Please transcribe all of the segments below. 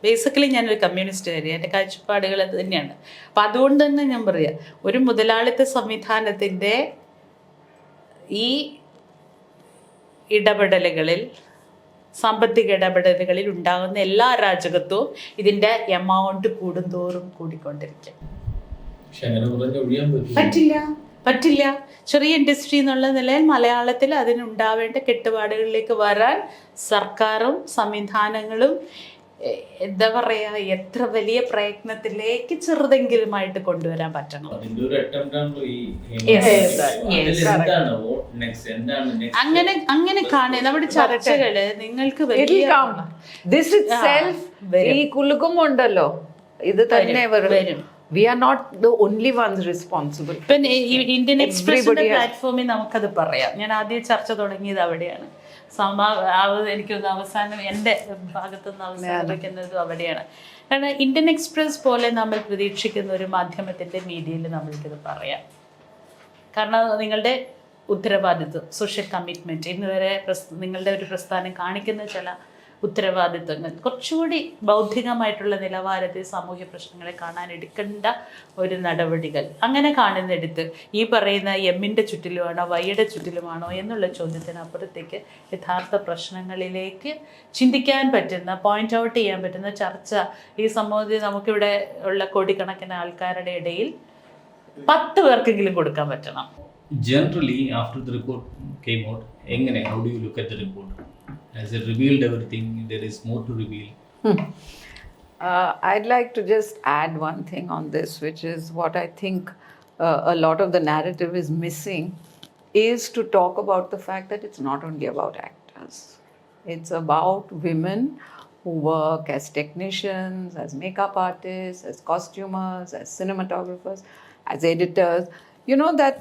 Basically ഞാനൊരു കമ്മ്യൂണിസ്റ്റുകാരി, എൻ്റെ കാഴ്ചപ്പാടുകൾ അത് തന്നെയാണ്. അപ്പം അതുകൊണ്ട് തന്നെ ഞാൻ പറയാം, ഒരു മുതലാളിത്ത സംവിധാനത്തിൻ്റെ ഈ ഇടപെടലുകളിൽ, സാമ്പത്തിക ഇടപെടലുകളിൽ ഉണ്ടാകുന്ന എല്ലാ അരാജകത്വവും ഇതിൻ്റെ എമൗണ്ട് കൂടുന്തോറും കൂടിക്കൊണ്ടിരിക്കും. പറ്റില്ല. ചെറിയ ഇൻഡസ്ട്രി എന്നുള്ള നിലയിൽ മലയാളത്തിൽ അതിനുണ്ടാവേണ്ട കെട്ടുപാടുകളിലേക്ക് വരാൻ സർക്കാരും സംവിധാനങ്ങളും എന്താ പറയുക, എത്ര വലിയ പ്രയത്നത്തിലേക്ക് ചെറുതെങ്കിലുമായിട്ട് കൊണ്ടുവരാൻ പറ്റണം. അങ്ങനെ കാണുക നമ്മുടെ ചർച്ചകള് നിങ്ങൾക്ക് ഈ കുലുക്കുമുണ്ടല്ലോ, ഇത് തന്നെ വരും. We are not the only ones responsible. ഇപ്പം ഇന്ത്യൻ എക്സ്പ്രസിന്റെ പ്ലാറ്റ്ഫോമിൽ നമുക്കത് പറയാം. ഞാൻ ആദ്യം ചർച്ച തുടങ്ങിയത് അവിടെയാണ്. എനിക്കൊന്ന് അവസാനം എൻ്റെ ഭാഗത്തുനിന്ന് അവസാനിപ്പിക്കുന്നതും അവിടെയാണ്. കാരണം ഇന്ത്യൻ എക്സ്പ്രസ് പോലെ നമ്മൾ പ്രതീക്ഷിക്കുന്ന ഒരു മാധ്യമത്തിൻ്റെ മീഡിയയിൽ നമ്മൾക്കിത് പറയാം. കാരണം നിങ്ങളുടെ ഉത്തരവാദിത്വം, സോഷ്യൽ കമ്മിറ്റ്മെൻറ്റ്, ഇന്ന് വരെ നിങ്ങളുടെ ഒരു പ്രസ്ഥാനം കാണിക്കുന്ന ചില ഉത്തരവാദിത്വങ്ങൾ, കുറച്ചുകൂടി ബൗദ്ധികമായിട്ടുള്ള നിലവാരത്തിൽ സാമൂഹ്യ പ്രശ്നങ്ങളെ കാണാൻ എടുക്കേണ്ട ഒരു നടപടികൾ, അങ്ങനെ കാണുന്നെടുത്ത് ഈ പറയുന്ന എമ്മിൻ്റെ ചുറ്റിലുമാണോ വൈയുടെ ചുറ്റിലുമാണോ എന്നുള്ള ചോദ്യത്തിനപ്പുറത്തേക്ക് യഥാർത്ഥ പ്രശ്നങ്ങളിലേക്ക് ചിന്തിക്കാൻ പറ്റുന്ന, പോയിന്റ് ഔട്ട് ചെയ്യാൻ പറ്റുന്ന ചർച്ച ഈ സമൂഹത്തിൽ നമുക്കിവിടെ ഉള്ള കോടിക്കണക്കിന് ആൾക്കാരുടെ ഇടയിൽ 10 പേർക്കെങ്കിലും കൊടുക്കാൻ പറ്റണം. Generally, after the report came out, how do you look at the report? Has it revealed everything? There is more to reveal. I'd like to just add one thing on this, which is what I think a lot of the narrative is missing, is to talk about the fact that it's not only about actors. It's about women who work as technicians, as makeup artists, as costumers, as cinematographers, as editors. You know that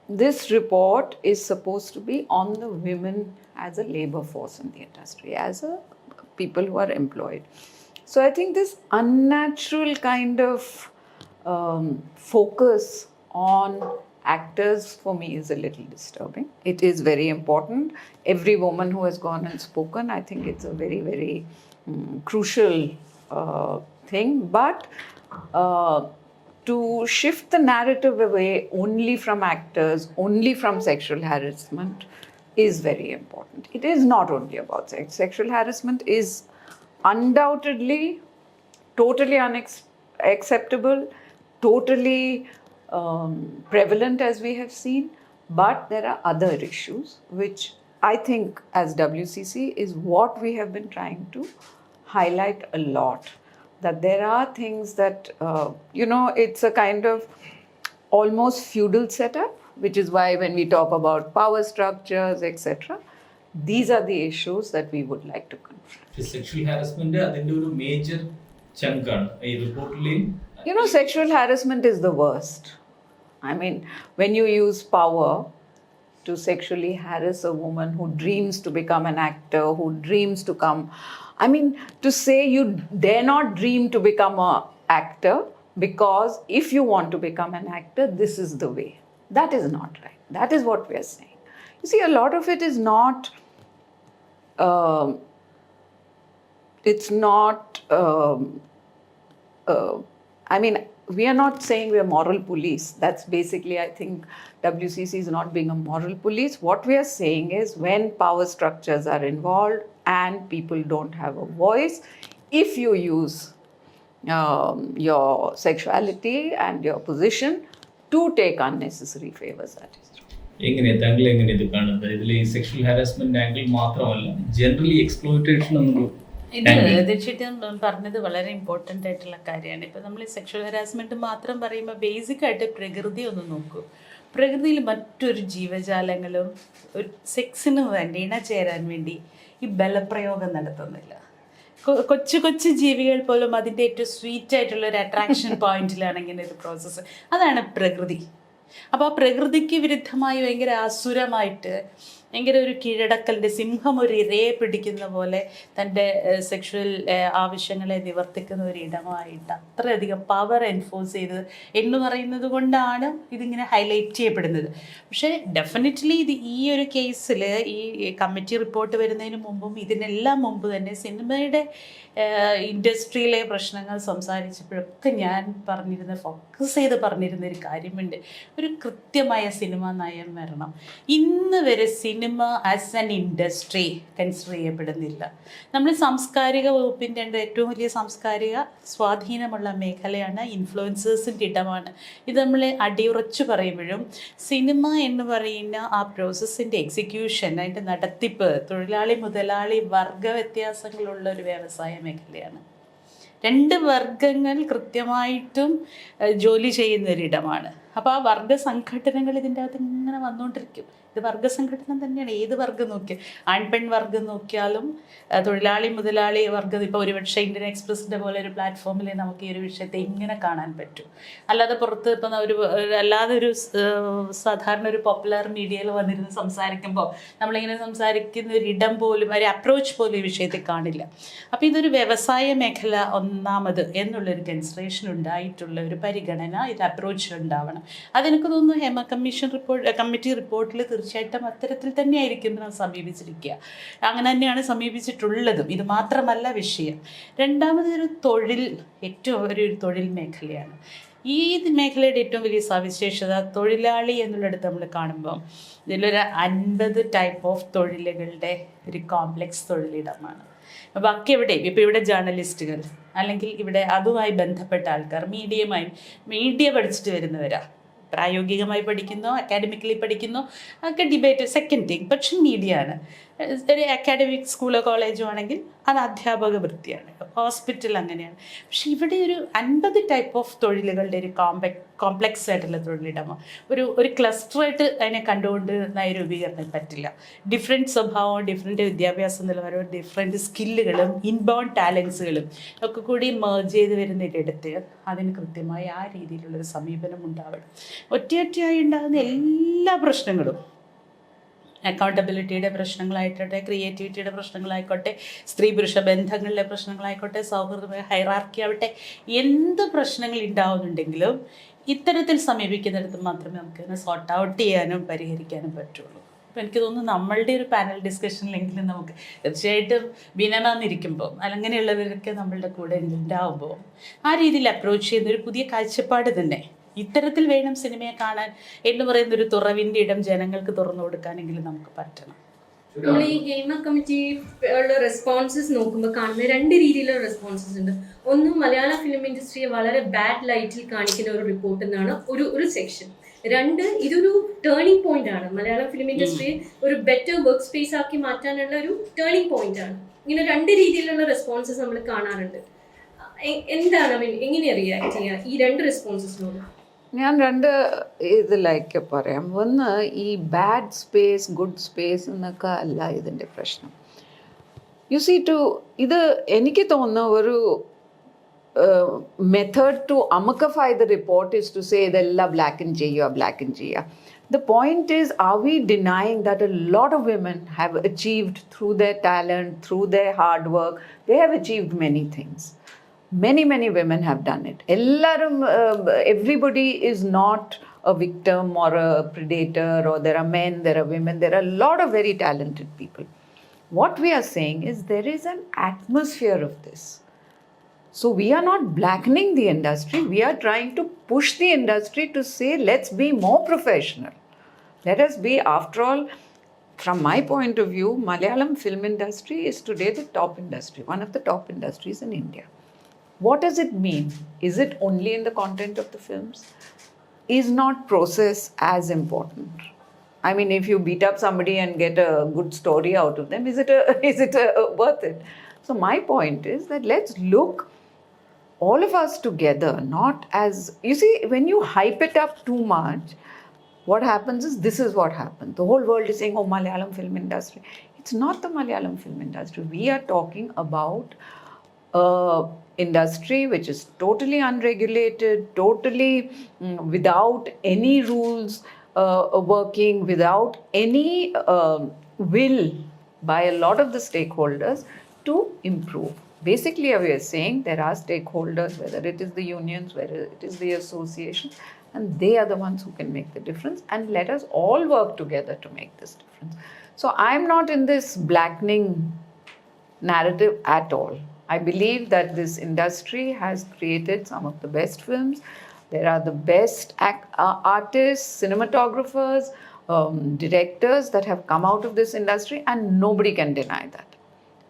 this report is supposed to be on the women as a labor force in the industry, as a people who are employed. So I think this unnatural kind of focus on actors for me is a little disturbing. It is very important. Every woman who has gone and spoken, I think it's a very, very crucial thing. But to shift the narrative away only from actors, only from sexual harassment, is very important. It is not only about sex. Sexual harassment is undoubtedly totally unacceptable, totally prevalent, as we have seen. But there are other issues which I think as WCC is what we have been trying to highlight a lot. That there are things that, it's a kind of almost feudal setup, which is why when we talk about power structures, etc., these are the issues that we would like to confront. Sexual harassment is a major chunk. Sexual harassment is the worst. I mean, when you use power to sexually harass a woman who dreams to become an actor, who dreams to come, I mean, to say you dare not dream to become an actor because if you want to become an actor, this is the way. That is not right. That is what we are saying. You see, a lot of it is not, it's not, I mean, we are not saying we are moral police. That's basically, I think, WCC is not being a moral police. What we are saying is when power structures are involved and people don't have a voice, if you use your sexuality and your position to take unnecessary favors, that is true. Sexual harassment angle മാത്രമല്ല, generally exploitation ഇത് തീർച്ചയായിട്ടും പറഞ്ഞത് വളരെ important ആയിട്ടുള്ള കാര്യമാണ്. ഇപ്പം നമ്മൾ sexual harassment മാത്രം പറയുമ്പോൾ ബേസിക്കായിട്ട് പ്രകൃതി ഒന്ന് നോക്കൂ. പ്രകൃതിയിൽ മറ്റൊരു ജീവജാലങ്ങളും ഒരു സെക്സിന് വേണ്ടി ഇണചേരാൻ വേണ്ടി ഈ ബലപ്രയോഗം നടത്തുന്നില്ല. കൊച്ചു കൊച്ചു ജീവികൾ പോലും അതിൻ്റെ ഏറ്റവും സ്വീറ്റ് ആയിട്ടുള്ള ഒരു അട്രാക്ഷൻ പോയിന്റിലാണ് ഇങ്ങനെ ഒരു പ്രോസസ്സ്. അതാണ് പ്രകൃതി. അപ്പോൾ ആ പ്രകൃതിക്ക് വിരുദ്ധമായി ഭയങ്കര അസുരമായിട്ട് ഭയങ്കര ഒരു കീഴടക്കലിൻ്റെ സിംഹം ഒരു ഇരയെ പിടിക്കുന്ന പോലെ തൻ്റെ സെക്ഷുവൽ ആവശ്യങ്ങളെ നിവർത്തിക്കുന്ന ഒരു ഇടമായിട്ട് അത്രയധികം പവർ എൻഫോഴ്സ് ചെയ്ത് എന്ന് പറയുന്നത് കൊണ്ടാണ് ഇതിങ്ങനെ ഹൈലൈറ്റ് ചെയ്യപ്പെടുന്നത്. പക്ഷേ ഡെഫിനറ്റ്ലി ഇത് ഈ ഒരു കേസിൽ ഈ കമ്മിറ്റി റിപ്പോർട്ട് വരുന്നതിന് മുമ്പും ഇതിനെല്ലാം മുമ്പ് തന്നെ സിനിമയുടെ ഇൻഡസ്ട്രിയിലെ പ്രശ്നങ്ങൾ സംസാരിച്ചപ്പോഴൊക്കെ ഞാൻ ഫോക്കസ് ചെയ്ത് പറഞ്ഞിരുന്ന ഒരു കാര്യമുണ്ട്. ഒരു കൃത്യമായ സിനിമ നയം വരണം. ഇന്ന് വരെ cinema as an industry consider ചെയ്യപ്പെടുന്നില്ല. നമ്മൾ സാംസ്കാരിക വകുപ്പിൻ്റെ ഏറ്റവും വലിയ സാംസ്കാരിക സ്വാധീനമുള്ള മേഖലയാണ്, ഇൻഫ്ലുവൻസേഴ്സിൻ്റെ ഇടമാണ്. ഇത് നമ്മൾ അടിയുറച്ചു പറയുമ്പോഴും സിനിമ എന്ന് പറയുന്ന ആ പ്രോസസ്സിൻ്റെ എക്സിക്യൂഷൻ, അതിൻ്റെ നടത്തിപ്പ് തൊഴിലാളി മുതലാളി വർഗ വ്യത്യാസങ്ങളുള്ള ഒരു വ്യവസായ മേഖലയാണ്. രണ്ട് വർഗങ്ങൾ കൃത്യമായിട്ടും ജോലി ചെയ്യുന്നൊരിടമാണ്. അപ്പോൾ ആ വർഗ സംഘടനകൾ ഇതിൻ്റെ അകത്ത് ഇങ്ങനെ വന്നുകൊണ്ടിരിക്കും. ഇത് വർഗ സംഘടന തന്നെയാണ്. ഏത് വർഗം നോക്കിയാൽ, ആൺപെൺ വർഗം നോക്കിയാലും തൊഴിലാളി മുതലാളി വർഗം. ഇപ്പോൾ ഒരുപക്ഷെ ഇന്ത്യൻ എക്സ്പ്രസിൻ്റെ പോലെ ഒരു പ്ലാറ്റ്ഫോമിൽ നമുക്ക് ഈ ഒരു വിഷയത്തെ ഇങ്ങനെ കാണാൻ പറ്റും. അല്ലാതെ പുറത്ത് ഇപ്പം അല്ലാതെ ഒരു സാധാരണ ഒരു പോപ്പുലർ മീഡിയയിൽ വന്നിരുന്ന് സംസാരിക്കുമ്പോൾ നമ്മളിങ്ങനെ സംസാരിക്കുന്ന ഒരു ഇടം പോലും, ഒരു അപ്രോച്ച് പോലും ഈ വിഷയത്തെ കാണില്ല. അപ്പോൾ ഇതൊരു വ്യവസായ മേഖല ഒന്നാമത് എന്നുള്ളൊരു കൺസിഡറേഷൻ ഉണ്ടായിട്ടുള്ള ഒരു പരിഗണന ഇത് അപ്രോച്ചിലുണ്ടാവണം. അതെനിക്ക് തോന്നുന്നു ഹേമ കമ്മിറ്റി റിപ്പോർട്ടിൽ തീർച്ചയായിട്ടും അത്തരത്തിൽ തന്നെയായിരിക്കും നാം സമീപിച്ചിരിക്കുക. അങ്ങനെ തന്നെയാണ് സമീപിച്ചിട്ടുള്ളതും. ഇത് മാത്രമല്ല വിഷയം. രണ്ടാമത് ഒരു ഏറ്റവും ഒരു തൊഴിൽ മേഖലയാണ്. ഈ മേഖലയുടെ ഏറ്റവും വലിയ സവിശേഷത തൊഴിലാളി എന്നുള്ളിടത്ത് നമ്മൾ കാണുമ്പം ഇതിലൊരു 50 ടൈപ്പ് ഓഫ് തൊഴിലുകളുടെ ഒരു കോംപ്ലക്സ് തൊഴിലിടമാണ്. ബാക്കി എവിടെയും ഇപ്പോൾ ഇവിടെ ജേർണലിസ്റ്റുകൾ അല്ലെങ്കിൽ ഇവിടെ അതുമായി ബന്ധപ്പെട്ട ആൾക്കാർ മീഡിയ പഠിച്ചിട്ട് വരുന്നവരാ. പ്രായോഗികമായി പഠിക്കുന്നോ അക്കാഡമിക്കലി പഠിക്കുന്നോ ഒക്കെ ഡിബേറ്റ് സെക്കൻഡ് തിങ്. പക്ഷെ മീഡിയ ആണ്. ഒരു അക്കാഡമിക് സ്കൂളോ കോളേജോ ആണെങ്കിൽ അത് അധ്യാപക വൃത്തിയാണ്. ഹോസ്പിറ്റൽ അങ്ങനെയാണ്. പക്ഷെ ഇവിടെ ഒരു 50 ടൈപ്പ് ഓഫ് തൊഴിലുകളുടെ ഒരു കോംപ്ലക്സ് ആയിട്ടുള്ള തൊഴിലിടമോ ഒരു ക്ലസ്റ്ററായിട്ട് അതിനെ കണ്ടുകൊണ്ട് നയരൂപീകരണം പറ്റില്ല. ഡിഫറെൻറ്റ് സ്വഭാവവും ഡിഫറെൻറ്റ് വിദ്യാഭ്യാസ നിലവാരവും ഡിഫറെൻറ്റ് സ്കില്ലുകളും ഇൻബോൺ ടാലൻസുകളും ഒക്കെ കൂടി മേർജ് ചെയ്ത് വരുന്നതിടത്ത് അതിന് കൃത്യമായി ആ രീതിയിലുള്ളൊരു സമീപനം ഉണ്ടാവണം. ഒറ്റയായി ഉണ്ടാകുന്ന എല്ലാ പ്രശ്നങ്ങളും, അക്കൗണ്ടബിലിറ്റിയുടെ പ്രശ്നങ്ങളായിക്കോട്ടെ, ക്രിയേറ്റിവിറ്റിയുടെ പ്രശ്നങ്ങളായിക്കോട്ടെ, സ്ത്രീ പുരുഷ ബന്ധങ്ങളിലെ പ്രശ്നങ്ങളായിക്കോട്ടെ, സൗഹൃദമായ ഹൈറാർക്കി ആവട്ടെ, എന്ത് പ്രശ്നങ്ങൾ ഉണ്ടാവുന്നുണ്ടെങ്കിലും ഇത്തരത്തിൽ സമീപിക്കുന്നിടത്ത് മാത്രമേ നമുക്കതിനെ സോർട്ട് ഔട്ട് ചെയ്യാനും പരിഹരിക്കാനും പറ്റുള്ളൂ. അപ്പോൾ എനിക്ക് തോന്നുന്നു നമ്മളുടെ ഒരു പാനൽ ഡിസ്കഷനിലെങ്കിലും നമുക്ക് തീർച്ചയായിട്ടും ബിനമാന്നിരിക്കുമ്പോൾ അങ്ങനെയുള്ളവരൊക്കെ നമ്മളുടെ കൂടെ ഉണ്ടാവുമ്പോൾ ആ രീതിയിൽ അപ്രോച്ച് ചെയ്യുന്ന ഒരു പുതിയ കാഴ്ചപ്പാട് തന്നെ ഇത്തരത്തിൽ വേണം സിനിമയെ കാണാൻ എന്ന് പറയുന്നൊരു തുറവിൻ്റെ ഇടം ജനങ്ങൾക്ക് തുറന്നു കൊടുക്കാനെങ്കിലും നമുക്ക് പറ്റണം. നമ്മൾ ഈ ഹേമ കമ്മിറ്റി ഉള്ള റെസ്പോൺസസ് നോക്കുമ്പോൾ കാണുന്ന 2 രീതിയിലുള്ള റെസ്പോൺസസ് ഉണ്ട്. ഒന്ന്, മലയാള ഫിലിം ഇൻഡസ്ട്രിയെ വളരെ ബാഡ് ലൈറ്റിൽ കാണിക്കുന്ന ഒരു റിപ്പോർട്ട് എന്നാണ് ഒരു സെക്ഷൻ. 2, ഇതൊരു ടേണിംഗ് പോയിന്റ് ആണ്. മലയാളം ഫിലിം ഇൻഡസ്ട്രിയെ ഒരു ബെറ്റർ വർക്ക് സ്പേസ് ആക്കി മാറ്റാനുള്ള ഒരു ടേണിംഗ് പോയിന്റ് ആണ്. ഇങ്ങനെ 2 രീതിയിലുള്ള റെസ്പോൺസസ് നമ്മൾ കാണാറുണ്ട്. എന്താണ് എങ്ങനെയാണ് റിയാക്ട് ചെയ്യുക ഈ 2 റെസ്പോൺസസിനോട്? ഞാൻ 2 ഇതിലേക്ക് പറയാം. ഒന്ന്, ഈ ബാഡ് സ്പേസ് ഗുഡ് സ്പേസ് എന്നൊക്കെ അല്ല ഇതിൻ്റെ പ്രശ്നം. ഇത് എനിക്ക് തോന്നുന്ന ഒരു method to amplify the report is to say ഇതെല്ലാം ബ്ലാക്ക് ആൻഡ് ചെയ്യുക. The point is, are we denying that a lot of women have achieved through their talent, through their hard work, they have achieved many things. Many women have done it. Everybody is not a victim or a predator, or there are men, there are women, there are a lot of very talented people. What we are saying is there is an atmosphere of this. So we are not blackening the industry, we are trying to push the industry to say let's be more professional. Let us be, after all, from my point of view, Malayalam film industry is today the top industry, one of the top industries in India. What does it mean? Is it only in the content of the films? Is not process as important? I mean, if you beat up somebody and get a good story out of them, is it worth it? So my point is that let's look all of us together, not as, you see, when you hype it up too much, what happens is, this is what happens. The whole world is saying, oh, Malayalam film industry. It's not the Malayalam film industry. We are talking about industry which is totally unregulated, totally without any rules working, without any will by a lot of the stakeholders to improve. Basically, we are saying there are stakeholders, whether it is the unions, whether it is the associations, and they are the ones who can make the difference, and let us all work together to make this difference. So I'm not in this blackening narrative at all. I believe that this industry has created some of the best films. There are the best artists, cinematographers, directors that have come out of this industry, and nobody can deny that.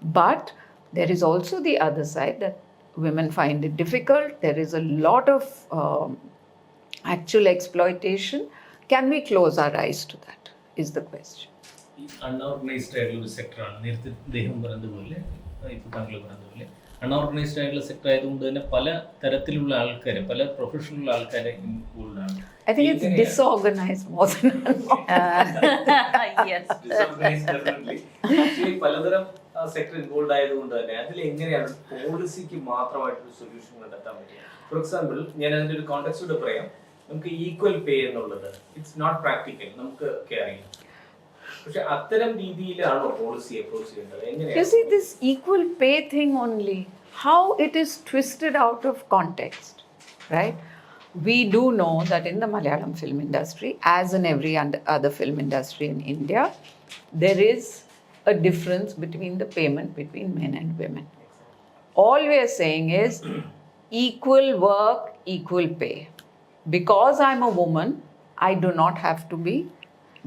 But there is also the other side, that women find it difficult. There is a lot of actual exploitation. Can we close our eyes to that, is the question. Unorganised ആയിട്ടുള്ള ഒരു സെക്ടറാണ്. നേരത്തെ അദ്ദേഹം പറഞ്ഞതുപോലെ, ഇപ്പോൾ താങ്കൾ പറഞ്ഞതുപോലെ unorganised ആയിട്ടുള്ള sector ആയതുകൊണ്ട് തന്നെ പല തരത്തിലുള്ള ആൾക്കാരെ, പല പ്രൊഫഷണൽ ആൾക്കാരെ ഇൻവോൾവ് ആണ്. I think it's disorganized more than Yes. പലതരം സെക്ടർ ഇൻവോൾവ് ആയതുകൊണ്ട് തന്നെ അതിൽ എങ്ങനെയാണ് പോളിസിക്ക് മാത്രമായിട്ടൊരു സൊല്യൂഷൻ കണ്ടെത്താൻ പറ്റുക? ഫോർ എക്സാമ്പിൾ, ഞാൻ അതിന്റെ ഒരു കോണ്ടെക്സ്റ്റ് പറയാം. നമുക്ക് ഈക്വൽ പേ എന്നുള്ളത് ഇറ്റ്സ് നോട്ട് പ്രാക്ടിക്കൽ, നമുക്ക് അറിയാം. പക്ഷെ അത്തരം രീതിയിലാണോ പോളിസി അപ്രോച്ച് ചെയ്യേണ്ടത്? എങ്ങനെയാണ്? You see, this equal pay thing only, how it is twisted out of context, right? We do know that in the Malayalam film industry, as in every other film industry in India, there is a difference between the payment between men and women. All we are saying is equal work, equal pay. Because I'm a woman, I do not have to be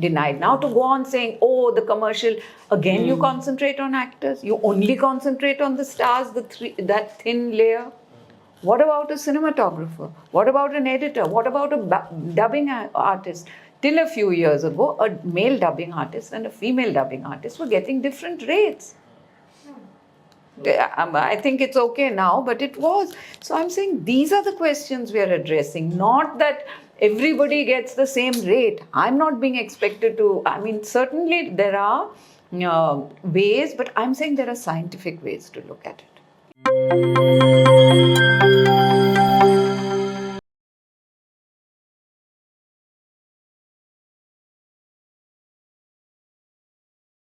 denied. Now to go on saying, oh, the commercial, again you concentrate on actors, you only concentrate on the stars, that thin layer. What about a cinematographer? What about an editor? What about a dubbing artist? Till a few years ago, a male dubbing artist and a female dubbing artist were getting different rates. I think it's okay now, but it was. So I'm saying these are the questions we are addressing, not that everybody gets the same rate. I'm not being expected to, I mean, certainly there are ways, but I'm saying there are scientific ways to look at it.